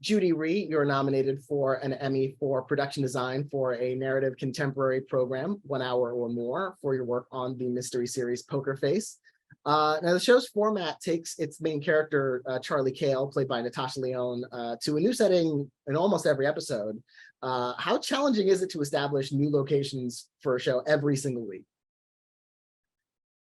Judy Rhee, you're nominated for an Emmy for production design for a narrative contemporary program, 1 hour or more, for your work on the mystery series Poker Face. Now, the show's format takes its main character, Charlie Cale, played by Natasha Lyonne, to a new setting in almost every episode. How challenging is it to establish new locations for a show every single week?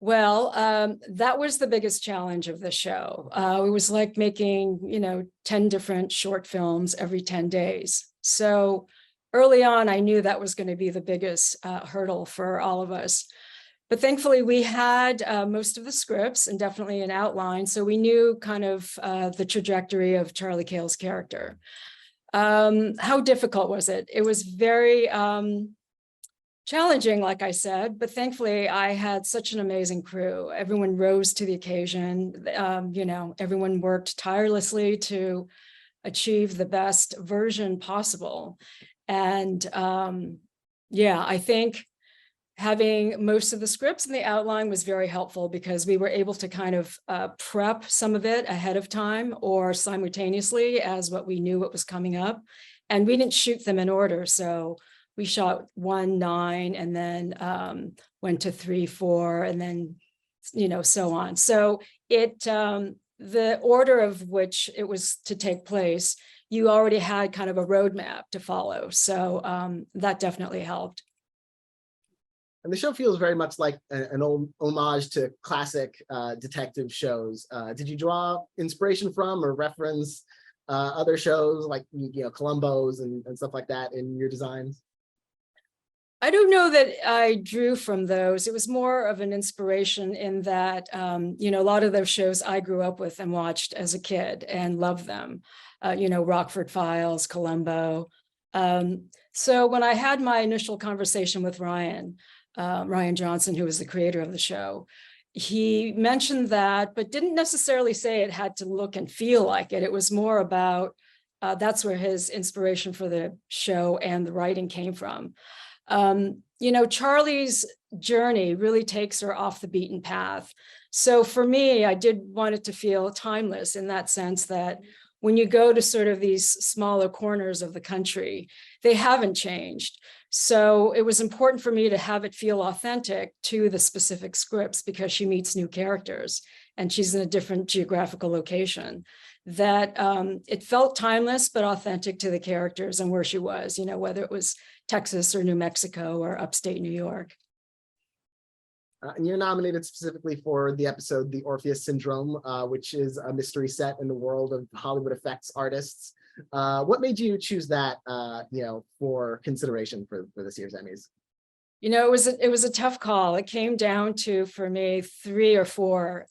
Well, that was the biggest challenge of the show. It was like making, 10 different short films every 10 days. So early on, I knew that was going to be the biggest hurdle for all of us. But thankfully, we had most of the scripts and definitely an outline. So we knew kind of the trajectory of Charlie Cale's character. How difficult was it? It was very challenging, like I said, but thankfully I had such an amazing crew. Everyone rose to the occasion. Everyone worked tirelessly to achieve the best version possible. And I think having most of the scripts in the outline was very helpful because we were able to kind of prep some of it ahead of time or simultaneously as what we knew what was coming up. And we didn't shoot them in order. So we shot 1, 9, and then went to 3, 4, and then, so on. So the order of which it was to take place, you already had kind of a roadmap to follow. So that definitely helped. And the show feels very much like an old homage to classic detective shows. Did you draw inspiration from or reference other shows like Columbo's and stuff like that in your designs? I don't know that I drew from those. It was more of an inspiration in that, a lot of those shows I grew up with and watched as a kid and loved them. Rockford Files, Columbo. So when I had my initial conversation with Ryan Johnson, who was the creator of the show, he mentioned that, but didn't necessarily say it had to look and feel like it. It was more about, that's where his inspiration for the show and the writing came from. Charlie's journey really takes her off the beaten path. So for me, I did want it to feel timeless in that sense that when you go to sort of these smaller corners of the country, they haven't changed. So it was important for me to have it feel authentic to the specific scripts because she meets new characters and she's in a different geographical location. That it felt timeless, but authentic to the characters and where she was, whether it was Texas or New Mexico or upstate New York. And you're nominated specifically for the episode, The Orpheus Syndrome, which is a mystery set in the world of Hollywood effects artists. What made you choose that, for consideration for this year's Emmys? It was a tough call. It came down to, for me, 3 or 4.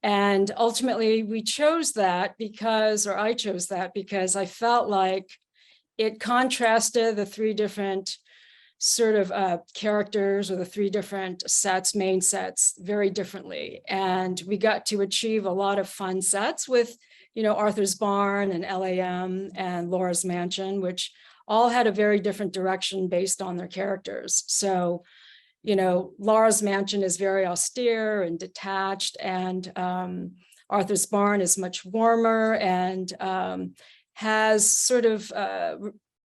And ultimately, I chose that because I felt like it contrasted the 3 different sort of characters or the 3 different main sets very differently. And we got to achieve a lot of fun sets with, Arthur's Barn and LAM and Laura's Mansion, which all had a very different direction based on their characters. So, Laura's Mansion is very austere and detached, and Arthur's Barn is much warmer and has sort of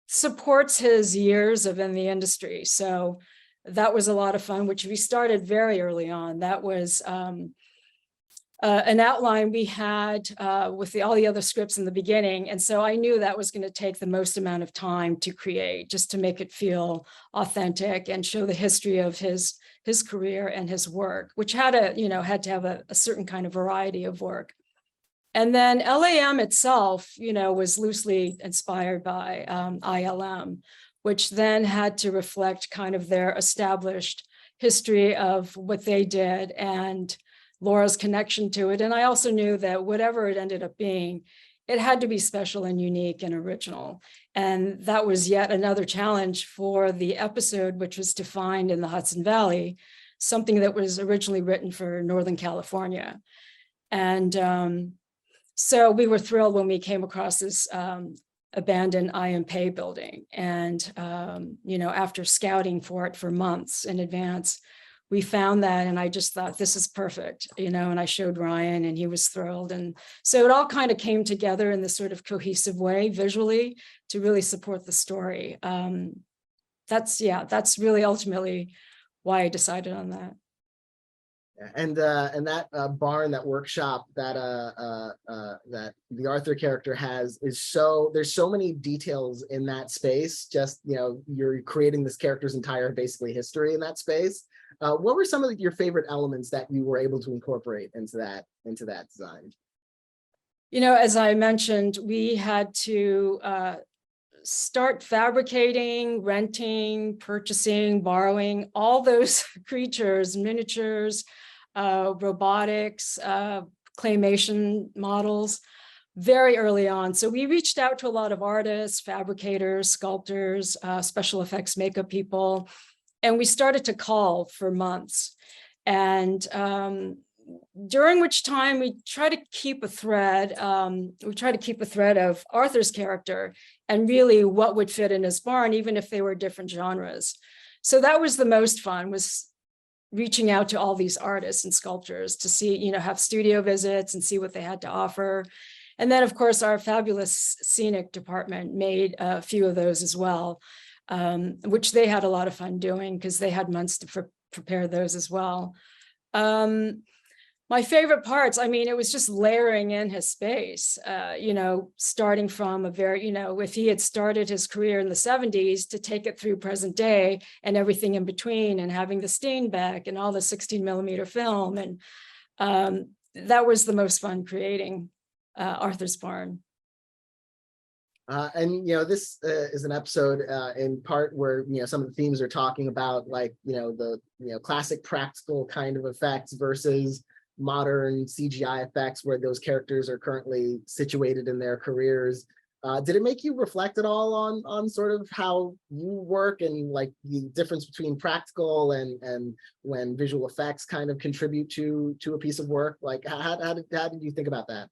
supports his years in the industry. So that was a lot of fun, which we started very early on. That was an outline we had with all the other scripts in the beginning. And so I knew that was going to take the most amount of time to create, just to make it feel authentic and show the history of his career and his work, which had to have a certain kind of variety of work. And then LAM itself, was loosely inspired by ILM, which then had to reflect kind of their established history of what they did and Laura's connection to it. And I also knew that whatever it ended up being, it had to be special and unique and original. And that was yet another challenge for the episode, which was to find in the Hudson Valley, something that was originally written for Northern California. And so we were thrilled when we came across this abandoned IMP building. And, after scouting for it for months in advance, we found that, and I just thought, this is perfect, and I showed Ryan and he was thrilled. And so it all kind of came together in this sort of cohesive way visually to really support the story. That's really ultimately why I decided on that. And that barn, that workshop that that the Arthur character has is there's so many details in that space. Just, you're creating this character's entire basically history in that space. What were some of your favorite elements that you were able to incorporate into that design? As I mentioned, we had to start fabricating, renting, purchasing, borrowing all those creatures, miniatures, robotics, claymation models very early on. So we reached out to a lot of artists, fabricators, sculptors, special effects makeup people, and we started to call for months. And during which time we try to keep a thread. Of Arthur's character and really what would fit in his barn, even if they were different genres. So that was the most fun, was reaching out to all these artists and sculptors to see, have studio visits and see what they had to offer. And then, of course, our fabulous scenic department made a few of those as well, which they had a lot of fun doing because they had months to prepare those as well. My favorite parts, it was just layering in his space, starting from a very, if he had started his career in the 70s to take it through present day and everything in between, and having the Steenbeck and all the 16 millimeter film. And that was the most fun, creating Arthur's barn. And this is an episode in part where some of the themes are talking about, like, the classic practical kind of effects versus modern CGI effects, where those characters are currently situated in their careers. Did it make you reflect at all on sort of how you work, and like the difference between practical and when visual effects kind of contribute to a piece of work? Like, how did you think about that?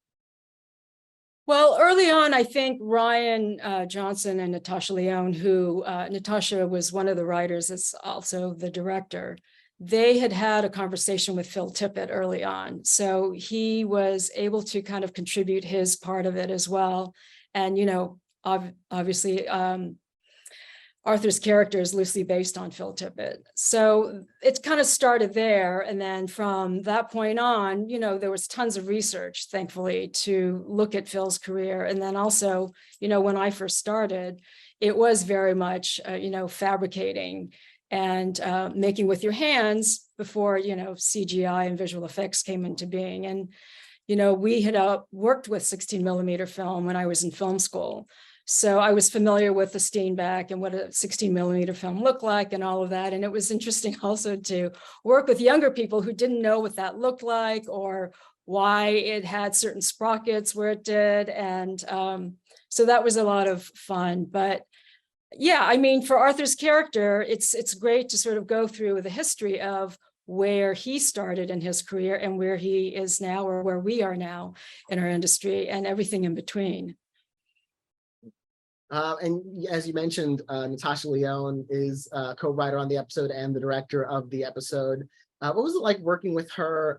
Well, early on, I think Ryan Johnson and Natasha Lyonne, who Natasha was one of the writers, is also the director. They had a conversation with Phil Tippett early on. So he was able to kind of contribute his part of it as well. And, obviously, Arthur's character is loosely based on Phil Tippett. So it kind of started there. And then from that point on, there was tons of research, thankfully, to look at Phil's career. And then also, when I first started, it was very much, fabricating and making with your hands before, CGI and visual effects came into being. And, we had worked with 16 millimeter film when I was in film school. So I was familiar with the Steenbeck and what a 16 millimeter film looked like and all of that. And it was interesting also to work with younger people who didn't know what that looked like or why it had certain sprockets where it did. And so that was a lot of fun. But yeah, for Arthur's character, it's great to sort of go through the history of where he started in his career and where he is now, or where we are now in our industry, and everything in between. And as you mentioned, Natasha Lyonne is co-writer on the episode and the director of the episode. What was it like working with her,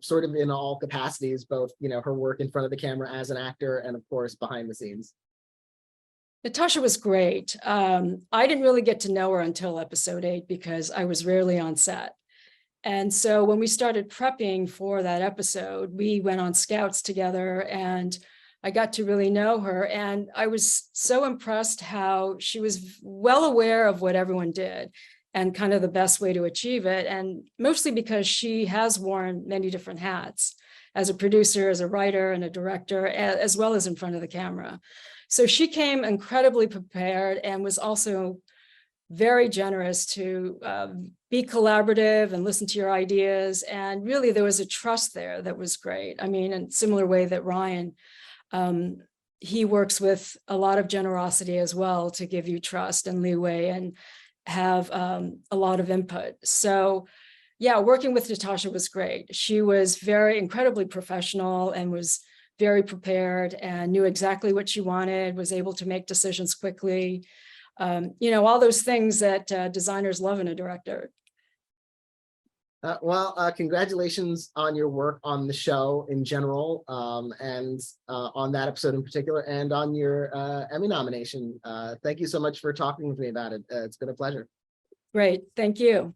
sort of in all capacities, both, her work in front of the camera as an actor and, of course, behind the scenes? Natasha was great. I didn't really get to know her until episode 8 because I was rarely on set. And so when we started prepping for that episode, we went on scouts together and I got to really know her. And I was so impressed how she was well aware of what everyone did and kind of the best way to achieve it. And mostly because she has worn many different hats as a producer, as a writer and a director, as well as in front of the camera. So she came incredibly prepared and was also very generous to be collaborative and listen to your ideas. And really, there was a trust there that was great. In similar way that Ryan, he works with a lot of generosity as well to give you trust and leeway and have a lot of input. So yeah, working with Natasha was great. She was incredibly professional and was very prepared and knew exactly what she wanted, was able to make decisions quickly. All those things that designers love in a director. Congratulations on your work on the show in general, and on that episode in particular, and on your Emmy nomination. Thank you so much for talking with me about it. It's been a pleasure. Great, thank you.